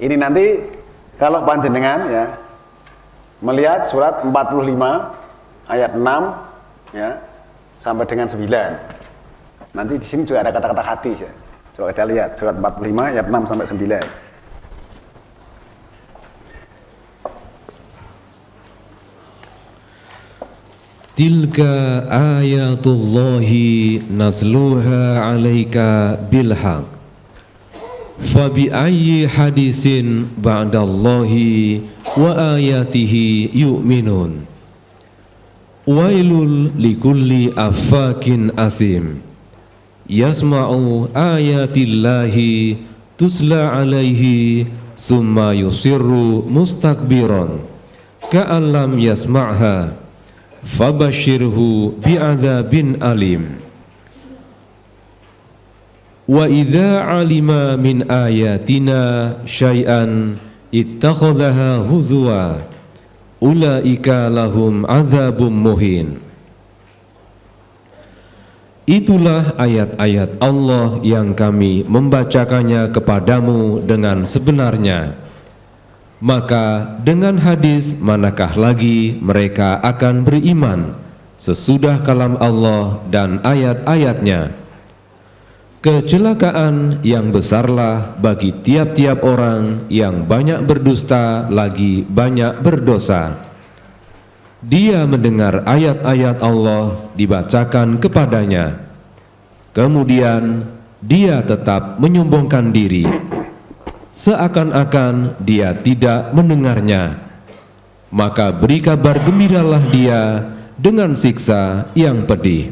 Ini nanti kalau panjenengan ya melihat surat 45 ayat 6 ya sampai dengan 9. Nanti di sini juga ada kata-kata hadis ya. Coba kita lihat surat 45 ayat 6 sampai 9. Tilka ayatullahi natluha 'alaika bilhaq. Fabi ayyi hadisin ba'dallahi wa ayatihi yu'minun. Wailul likulli affakin asim. Yasma'u ayatillahi tusla alaihi summa yusirru mustakbiran ka'allam yasma'ha fabashirhu bi'adzabin alim. Wa idza alima min ayatina syai'an ittakhadhaha huzwa ulaika lahum adzabum muhin. Itulah ayat-ayat Allah yang kami membacakannya kepadamu dengan sebenarnya. Maka dengan hadis manakah lagi mereka akan beriman sesudah kalam Allah dan ayat-ayatnya. Kecelakaan yang besarlah bagi tiap-tiap orang yang banyak berdusta lagi banyak berdosa. Dia mendengar ayat-ayat Allah dibacakan kepadanya, kemudian dia tetap menyombongkan diri, seakan-akan dia tidak mendengarnya. Maka beri kabar gembiralah dia dengan siksa yang pedih.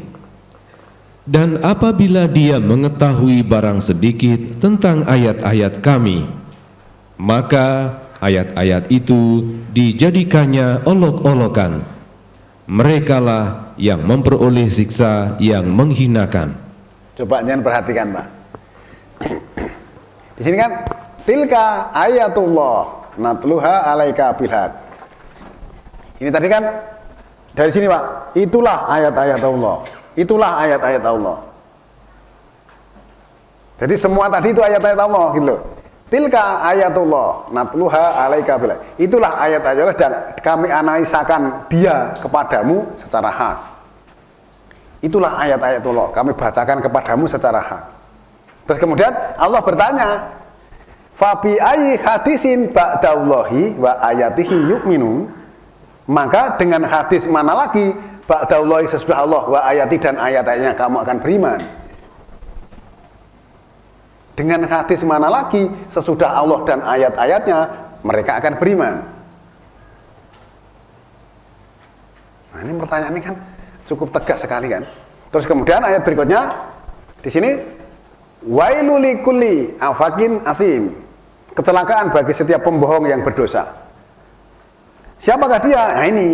Dan apabila dia mengetahui barang sedikit tentang ayat-ayat kami, maka ayat-ayat itu dijadikannya olok-olokan. Merekalah yang memperoleh siksa yang menghinakan. Coba jangan perhatikan, Pak. Di sini kan tilka ayatullah natluha 'alaika bilhaq. Ini tadi kan dari sini, Pak. Itulah ayat-ayat Allah. Itulah ayat-ayat Allah. Jadi semua tadi itu ayat-ayat Allah gitu loh. Tilka ayatullah natluha 'alaika bilhaq. Itulah ayat-ayat Allah dan kami analisakan dia kepadamu secara hak. Itulah ayat-ayat Allah, kami bacakan kepadamu secara hak. Terus kemudian Allah bertanya, fabi ayyi hadisin ba'dallahi wa ayatihi yu'minun. Maka dengan hadis mana lagi ba'dallahi sesudah Allah wa ayati dan ayat-ayatnya kamu akan beriman. Dengan hadis mana lagi sesudah Allah dan ayat-ayatnya mereka akan beriman. Nah, ini pertanyaan ini kan cukup tegas sekali kan. Terus kemudian ayat berikutnya di sini wailul likulli afakin asim. Kecelakaan bagi setiap pembohong yang berdosa. Siapakah dia? Nah ini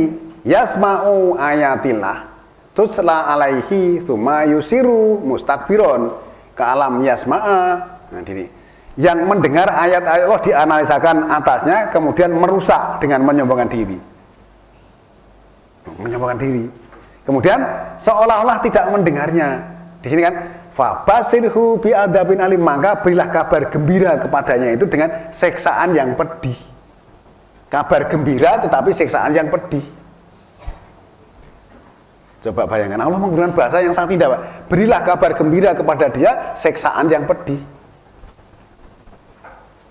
yasma'u ayatillah tusla alaihi tsumma yusiru mustakbiron ka'alam yasma'a. Nah ini yang mendengar ayat-ayat Allah dianalisakan atasnya kemudian merusak dengan menyombongkan diri. Menyombongkan diri. Kemudian seolah-olah tidak mendengarnya. Di sini kan fabasirhu bi'adzabin alim, maka berilah kabar gembira kepadanya itu dengan seksaan yang pedih. Kabar gembira tetapi seksaan yang pedih. Coba bayangkan Allah menggunakan bahasa yang sangat indah, Pak. Berilah kabar gembira kepada dia seksaan yang pedih.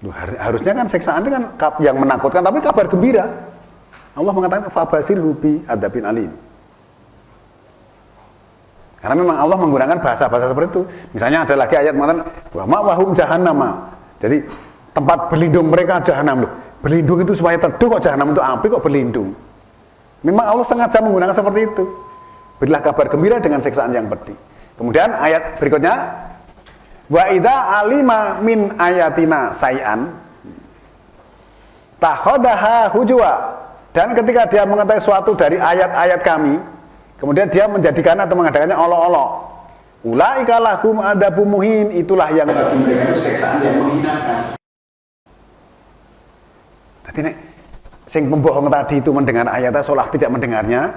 Loh, harusnya kan seksaan itu kan yang menakutkan tapi kabar gembira. Allah mengatakan fabasirhu bi'adzabin alim. Karena memang Allah menggunakan bahasa-bahasa seperti itu. Misalnya ada lagi ayat mengatakan wa ma'wahum jahannama. Jadi tempat berlindung mereka jahanam. Loh, berlindung itu supaya teduh, kok jahanam itu api kok berlindung. Memang Allah sengaja menggunakan seperti itu. Berilah kabar gembira dengan seksaan yang pedih. Kemudian ayat berikutnya wa idza alima min ayatina say'an takhadaha hujwa. Dan ketika dia mengetahui suatu dari ayat-ayat kami, kemudian dia menjadikan atau mengadakannya olok-olok. Ulaika lahum adzabum muhin, itulah yang memberikan seksaan yang menghinakan. Tadi nek sing pembohong tadi itu mendengar ayatnya seolah tidak mendengarnya,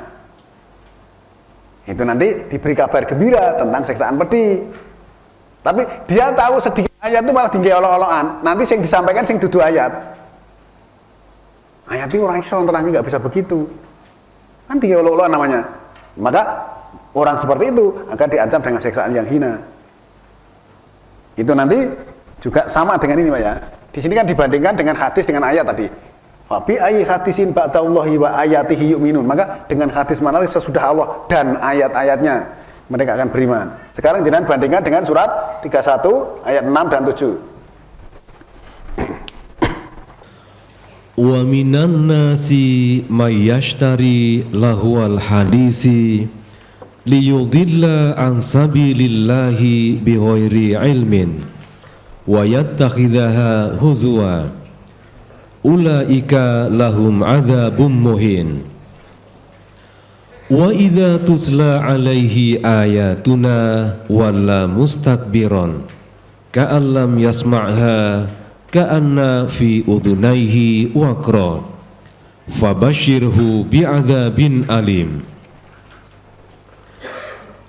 itu nanti diberi kabar gembira tentang seksaan pedih. Tapi dia tahu sedikit ayat itu malah tinggi olok-olokan. Nanti yang disampaikan sing dudu ayat. Ayat itu orang iso terangi nggak bisa begitu. Kan tinggi olok-olokan namanya. Maka orang seperti itu akan diancam dengan siksaan yang hina. Itu nanti juga sama dengan ini Pak ya. Di sini kan dibandingkan dengan hadis dengan ayat tadi. Wa bi ayyi hadisin ba'dallahi wa ayatihi yu'minun. Maka dengan hadis mana sesudah Allah dan ayat-ayatnya mereka akan beriman. Sekarang jangan bandingkan dengan surat 31 ayat 6 dan 7. Wa minan nasi may yashtari lahwal hadisi liyudilla an sabilillahi bighairi ilmin wa yattakhidhaha huzwa ulaika lahum adzabun muhin. Wa idza tusla alaihi ayatuna walla mustakbiran ka'allam yasma'ha ka'anna fi udhunaihi waqra fabashirhu bi'adzabin alim.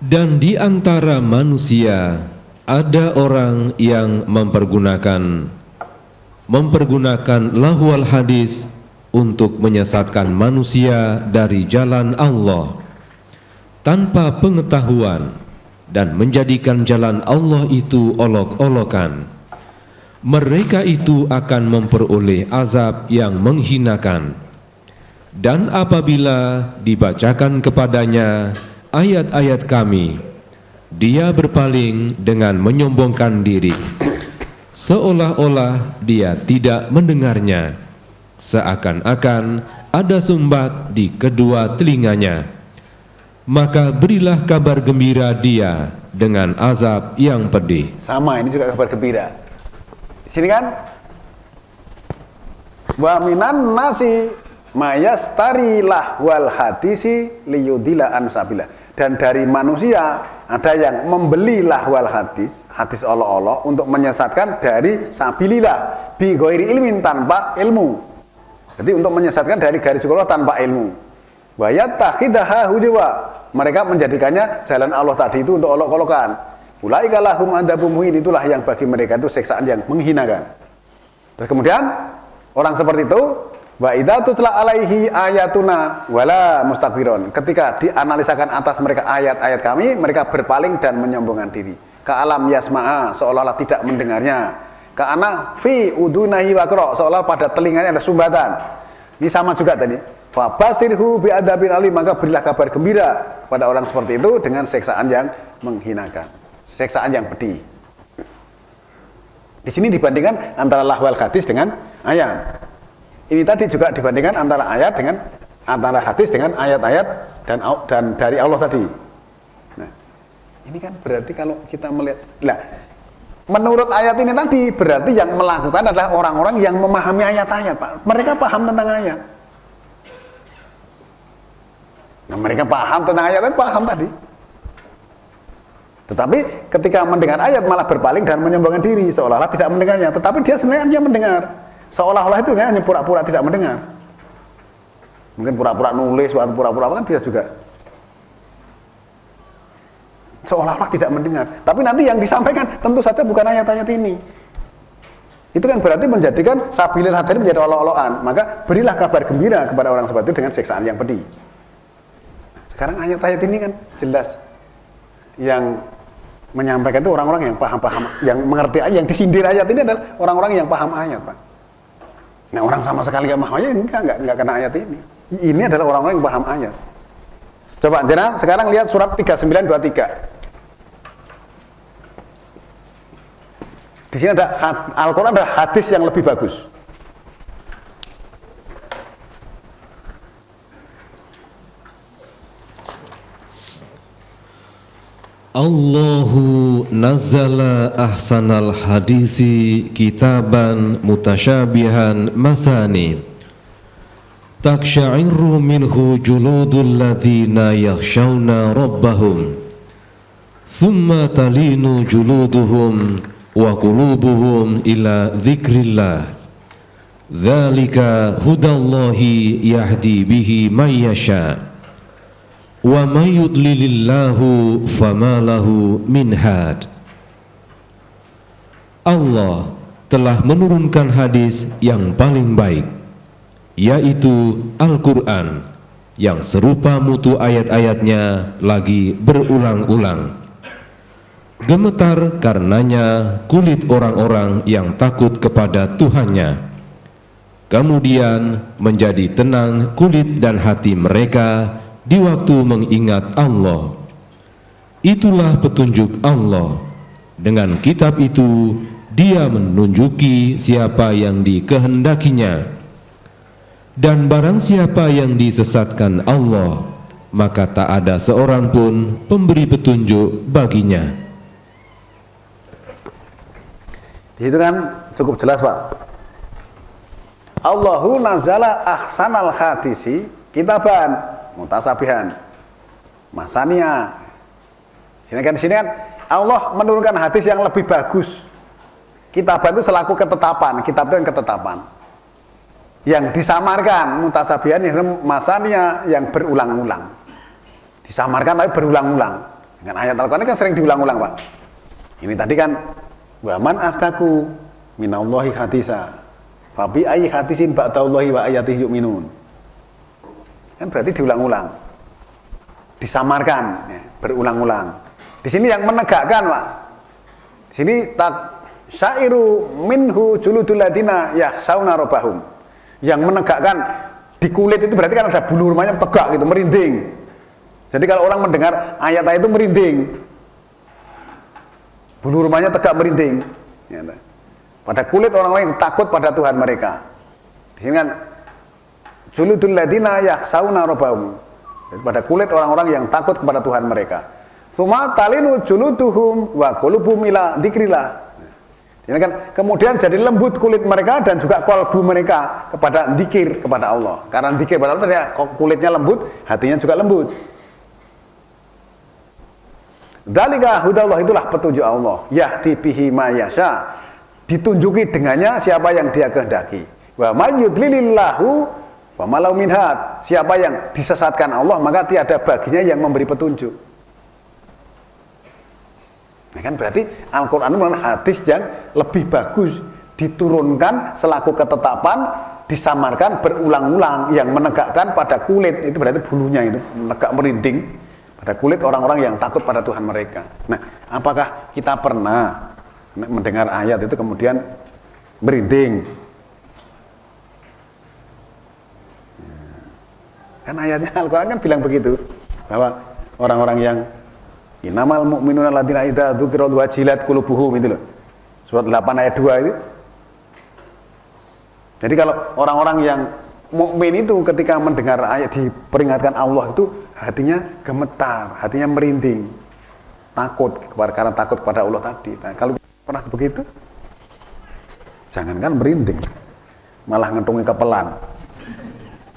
Dan di antara manusia ada orang yang mempergunakan lahwal hadis untuk menyesatkan manusia dari jalan Allah tanpa pengetahuan dan menjadikan jalan Allah itu olok-olokan. Mereka itu akan memperoleh azab yang menghinakan. Dan apabila dibacakan kepadanya ayat-ayat kami, dia berpaling dengan menyombongkan diri, seolah-olah dia tidak mendengarnya, seakan-akan ada sumbat di kedua telinganya. Maka berilah kabar gembira dia dengan azab yang pedih. Sama, ini juga kabar gembira. Di sini kan wa minan nasi mayastari lahwal hadisi liyudila an sabila. Dan dari manusia ada yang membeli lahwal hadis olok-olok untuk menyesatkan dari sabilillah bi ghairi ilmin, tanpa ilmu. Jadi untuk menyesatkan dari garis Allah tanpa ilmu. Wa yatakhidaha hujwa, mereka menjadikannya jalan Allah tadi itu untuk olok-olokan. Ulaika lahum adzabun muhin, itulah yang bagi mereka itu siksaan yang menghinakan. Terus kemudian orang seperti itu, wa idza tutla alaihi ayatuna wala mustakbiron, ketika dianalisakan atas mereka ayat-ayat kami, mereka berpaling dan menyombongkan diri. Ka'alam yasma'a, seolah-olah tidak mendengarnya. Ka'ana fi udunahi waqra, seolah pada telinganya ada sumbatan. Ini sama juga tadi. Fa basirhu bi adzabin alim, maka berilah kabar gembira pada orang seperti itu dengan siksaan yang menghinakan, siksaan yang pedih. Di sini dibandingkan antara lahwal hadis dengan ayat. Ini tadi juga dibandingkan antara hadis dengan ayat-ayat dan dari Allah tadi. Nah, ini kan berarti kalau kita melihat, menurut ayat ini tadi berarti yang melakukan adalah orang-orang yang memahami ayat-ayat, Pak. Mereka paham tentang ayat. Nah, mereka paham tentang ayat, paham tadi. Tetapi ketika mendengar ayat malah berpaling dan menyombongkan diri, seolah-olah tidak mendengarnya. Tetapi dia sebenarnya mendengar. Seolah-olah itu hanya pura-pura tidak mendengar. Mungkin pura-pura nulis atau pura-pura apa kan bisa juga. Seolah-olah tidak mendengar. Tapi nanti yang disampaikan tentu saja bukan ayat-ayat ini. Itu kan berarti menjadikan sabilil hadis menjadi olok-olokan. Maka berilah kabar gembira kepada orang seperti itu dengan siksaan yang pedih. Sekarang ayat-ayat ini kan jelas yang menyampaikan itu orang-orang yang paham-paham, yang mengerti ayat, yang disindir ayat ini adalah orang-orang yang paham ayat, Pak. Nah, orang sama sekali nggak paham ayat, enggak kena ayat ini. Ini adalah orang-orang yang paham ayat. Coba jenah sekarang lihat surat 3923. Di sini ada Al-Quran, ada hadis yang lebih bagus. Allahu nazzala ahsanal hadisi kitaban mutasyabihan masani taksya'irru minhu juludul ladzina yakhshawna rabbahum summa talinu juluduhum wa qulubuhum ila dzikrillah dzalika hudallahi yahdi bihi may yasha' wa may yudlilillahu fama lahu min had. Allah telah menurunkan hadis yang paling baik, yaitu Al-Quran, yang serupa mutu ayat-ayatnya lagi berulang-ulang. Gemetar karenanya kulit orang-orang yang takut kepada Tuhannya. Kemudian menjadi tenang kulit dan hati mereka di waktu mengingat Allah. Itulah petunjuk Allah. Dengan kitab itu Dia menunjuki siapa yang dikehendakinya. Dan barang siapa yang disesatkan Allah, maka tak ada seorang pun pemberi petunjuk baginya. Di situ kan cukup jelas, Pak. Allahu nazala ahsanal hadisi kitaban mutasabihan masania. Di sini kan Allah menurunkan hadis yang lebih bagus. Kitaban itu selaku ketetapan, kitab itu yang ketetapan. Yang disamarkan mutasabihan yang masania yang berulang-ulang. Disamarkan tapi berulang-ulang. Dengan ayat Al-Qur'an kan sering diulang-ulang, Pak. Ini tadi kan wa man asdaku minallahi hadisa fa bi ayyi hadisin ba'dallahi wa ayatihi yu'minun. Kan berarti diulang-ulang, disamarkan, ya, berulang-ulang. Di sini yang menegakkan, Pak. Di sini tak syairu minhu juludul ladina yahsauna rabbahum. Yang menegakkan di kulit itu berarti kan ada bulu rumahnya tegak gitu, merinding. Jadi kalau orang mendengar ayat-ayat itu merinding, bulu rumahnya tegak merinding. Ya, pada kulit orang-orang yang takut pada Tuhan mereka. Di sini kan juludul ladina yahsauna rabbahum. Pada kulit orang-orang yang takut kepada Tuhan mereka. Tsumma talinu juluduhum wa qulubuhum ila dzikrillah. Ini kan kemudian jadi lembut kulit mereka dan juga kolbu mereka kepada dzikir kepada Allah. Karena dzikir kepada Allah ya, kulitnya lembut, hatinya juga lembut. Dzalika hudallah, itulah petunjuk Allah. Yahdi bihi ma yasha. Ditunjuki dengannya siapa yang Dia kehendaki. Wa may yudlilillahu wa malau minhad. Siapa yang disesatkan Allah, maka tiada baginya yang memberi petunjuk. Nah, kan berarti Al-Quran merupakan hadis yang lebih bagus, diturunkan selaku ketetapan, disamarkan berulang-ulang, yang menegakkan pada kulit, itu berarti bulunya itu menegak merinding pada kulit orang-orang yang takut pada Tuhan mereka. Nah, apakah kita pernah mendengar ayat itu kemudian merinding? Kan ayatnya Al-Quran kan bilang begitu, bahwa orang-orang yang innamal mu'minuna alladzina idza dzukirallahu wajilat qulubuhum, itu loh. Surat 8 ayat 2 itu. Jadi kalau orang-orang yang mukmin itu ketika mendengar ayat diperingatkan Allah itu hatinya gemetar, hatinya merinding, takut karena takut kepada Allah tadi. Nah, kalau pernah begitu, jangankan merinding, malah ngentungi kepelan.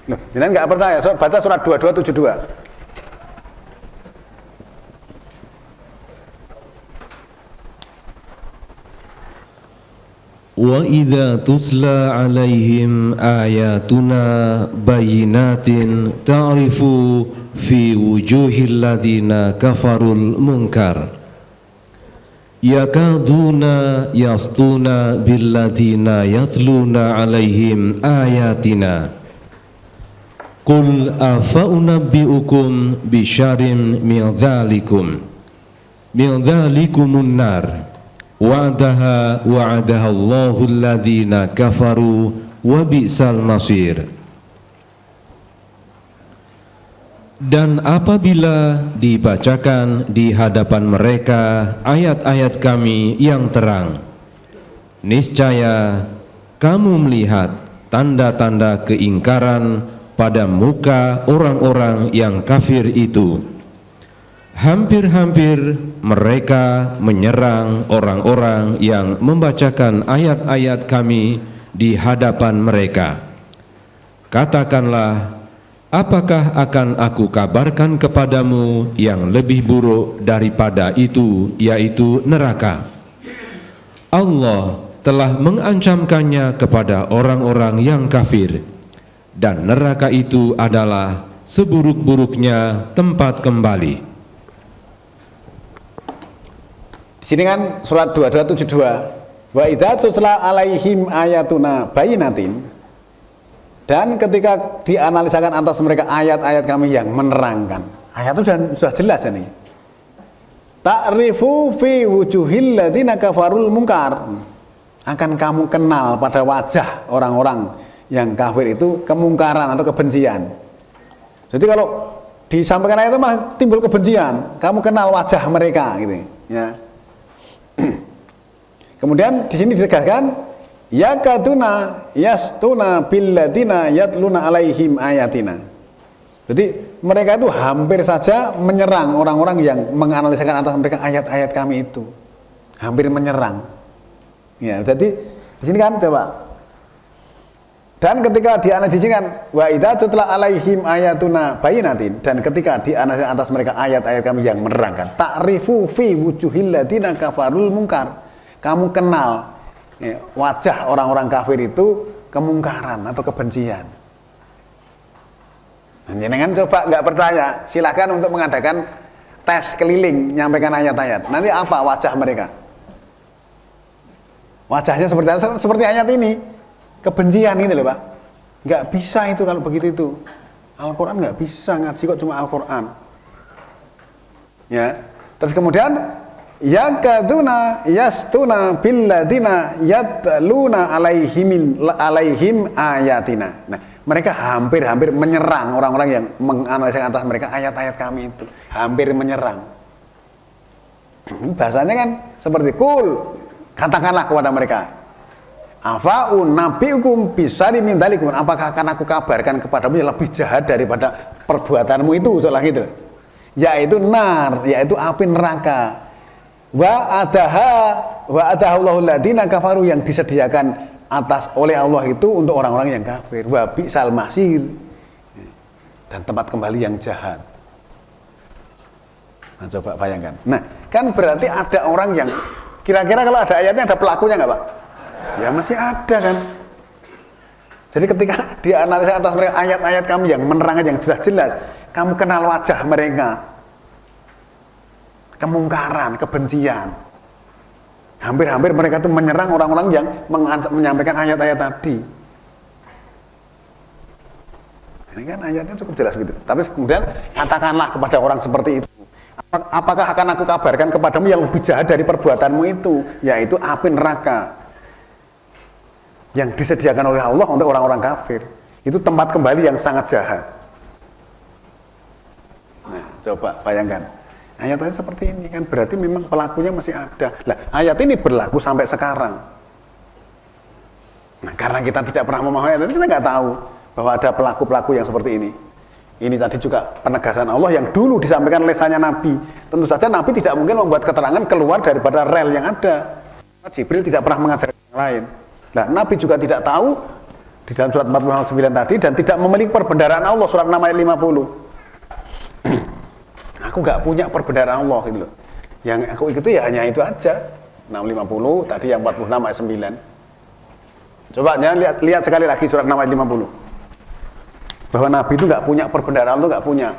Loh, jangan nggak percaya, baca surat 2272. Wa idza tusla alaihim ayatuna bayyinatin ta'rifu fi wujuhil ladzina kafarul munkar yakaduna yastuna bil ladzina yatluna alaihim ayatina qul afa unabbiukum bisyarim min dzalikumun nar wa'adaha Allahu alladhina kafaru wa bi'sal masir. Dan apabila dibacakan di hadapan mereka ayat-ayat kami yang terang, niscaya kamu melihat tanda-tanda keingkaran pada muka orang-orang yang kafir itu. Hampir-hampir mereka menyerang orang-orang yang membacakan ayat-ayat kami di hadapan mereka. Katakanlah, apakah akan aku kabarkan kepadamu yang lebih buruk daripada itu, yaitu neraka? Allah telah mengancamkannya kepada orang-orang yang kafir, dan neraka itu adalah seburuk-buruknya tempat kembali. Di sini kan surat 2272 Wa idza tutla alaihim ayatuna bayyinatin, dan ketika dianalisakan atas mereka ayat-ayat kami yang menerangkan. Ayat itu sudah jelas ini. Ta'rifu fi wujuhil ladzina kafarul munkar. Akan kamu kenal pada wajah orang-orang yang kafir itu kemungkaran atau kebencian. Jadi kalau disampaikan ayat itu malah timbul kebencian, kamu kenal wajah mereka gitu ya. Kemudian di sini ditegaskan yakaduna yastuna billadina yatluna alaihim ayatina. Jadi mereka itu hampir saja menyerang orang-orang yang menganalisakan atas mereka ayat-ayat kami itu. Hampir menyerang. Ya, jadi di sini kan coba. Dan ketika dianalisasikan wa idza tutla alaihim ayatuna bayyinatin, dan ketika dianalisakan atas mereka ayat-ayat kami yang menerangkan, ta'rifu fi wujuhil ladina kafarul munkar. Kamu kenal ya, wajah orang-orang kafir itu kemungkaran atau kebencian. Nah, jangan coba nggak percaya, silakan untuk mengadakan tes keliling nyampaikan ayat-ayat. Nanti apa wajah mereka? Wajahnya seperti ayat ini, kebencian gitu loh Pak. Nggak bisa itu kalau begitu itu. Al-Quran nggak bisa ngaji kok cuma Al-Quran. Ya, terus kemudian yakaduna yastuna billadina yatluna alaihim ayatina. Nah, mereka hampir menyerang orang-orang yang menganalisakan atas mereka ayat-ayat kami itu. Hampir menyerang. Bahasanya kan seperti kul, katakanlah kepada mereka, afa'un nabiukum bisari min dalikum, apakah akan aku kabarkan kepadamu yang lebih jahat daripada perbuatanmu itu, seolah gitu. Yaitu nar, yaitu api neraka. Wa adahallahul ladina kafaru, yang disediakan oleh Allah itu untuk orang-orang yang kafir. Wa bi'sal masir, dan tempat kembali yang jahat. Nah, coba bayangkan. Nah, kan berarti ada orang yang kira-kira kalau ada ayatnya ada pelakunya nggak Pak? Ya masih ada kan. Jadi ketika dianalisa atas mereka ayat-ayat kami yang menerangkan yang sudah jelas, kamu kenal wajah mereka, kemungkaran, kebencian. Hampir-hampir mereka itu menyerang orang-orang yang menyampaikan ayat-ayat tadi. Ini kan ayatnya cukup jelas gitu. Tapi kemudian katakanlah kepada orang seperti itu, apakah akan aku kabarkan kepadamu yang lebih jahat dari perbuatanmu itu, yaitu api neraka yang disediakan oleh Allah untuk orang-orang kafir. Itu tempat kembali yang sangat jahat. Nah, coba bayangkan. Ayat-ayat seperti ini kan berarti memang pelakunya masih ada. Nah, ayat ini berlaku sampai sekarang. Nah, karena kita tidak pernah memahami ayat ini, kita nggak tahu bahwa ada pelaku-pelaku yang seperti ini. Ini tadi juga penegasan Allah yang dulu disampaikan lesannya Nabi. Tentu saja Nabi tidak mungkin membuat keterangan keluar daripada rel yang ada. Jibril tidak pernah mengajarkan yang lain. Nah, Nabi juga tidak tahu di dalam surat 49 tadi, dan tidak memiliki perbendaharaan Allah, surat 6 ayat 50. Aku nggak punya perbendaharaan Allah gitu loh. Yang aku ikuti ya hanya itu aja. 650 tadi yang 46 ayat 9. Coba jangan lihat sekali lagi surat 6 ayat 50. Bahwa Nabi itu nggak punya perbendaharaan, itu nggak punya.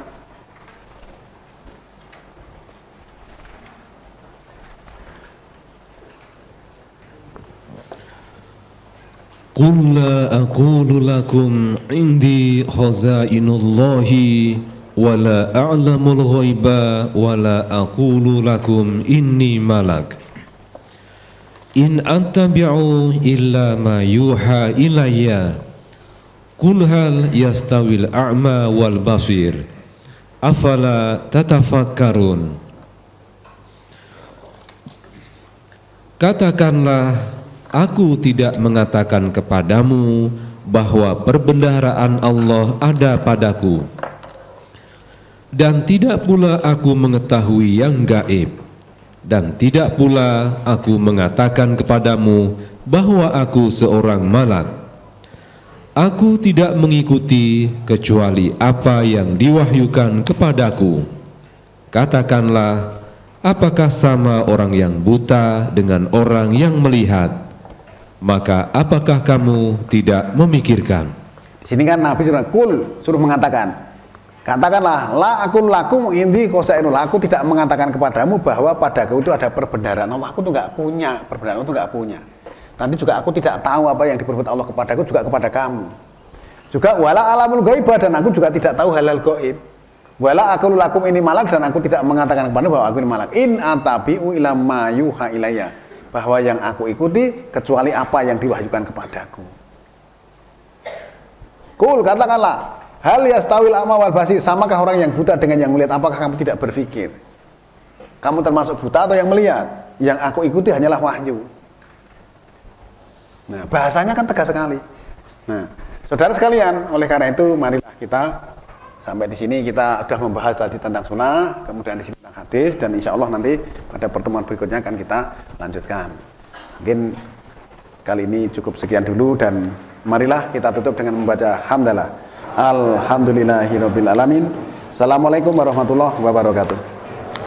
Qul la aqulu lakum indi khazainullahi wa la a'lamul ghaiba wa la aqulu lakum inni malak. In attabi'u illa ma yuha ilayya. Qul hal yastawil a'ma wal basir. Afala tatafakkarun. Katakanlah, aku tidak mengatakan kepadamu bahwa perbendaharaan Allah ada padaku, dan tidak pula aku mengetahui yang gaib, dan tidak pula aku mengatakan kepadamu bahwa aku seorang malak. Aku tidak mengikuti kecuali apa yang diwahyukan kepadaku. Katakanlah, apakah sama orang yang buta dengan orang yang melihat? Maka apakah kamu tidak memikirkan? Di sini kan Nabi suruh mengatakan, katakanlah, la akun lakum indi khosainul, aku tidak mengatakan kepadamu bahwa padaku itu ada perbendaharaan Allah. Aku tuh nggak punya perbendaharaan, itu nggak punya. Nanti juga aku tidak tahu apa yang diperbuat Allah kepadaku juga kepada kamu. Juga wala alamul ghaibah, dan aku juga tidak tahu halal gaib. Wala aqulu lakum ini malak, dan aku tidak mengatakan kepada bahwa aku ini malak. In atabi'u ila ma yuha ilayya, bahwa yang aku ikuti kecuali apa yang diwahyukan kepadaku. Kul, katakanlah, hal yastawil a'ma wal basir, samakah orang yang buta dengan yang melihat? Apakah kamu tidak berpikir? Kamu termasuk buta atau yang melihat? Yang aku ikuti hanyalah wahyu. Nah, bahasanya kan tegas sekali. Nah, saudara sekalian, oleh karena itu marilah kita sampai di sini kita sudah membahas tadi tentang sunnah, kemudian di sini tentang hadis, dan insya Allah nanti pada pertemuan berikutnya akan kita lanjutkan. Mungkin kali ini cukup sekian dulu, dan marilah kita tutup dengan membaca hamdalah. Alhamdulillahirabbil alamin. Assalamualaikum warahmatullahi wabarakatuh.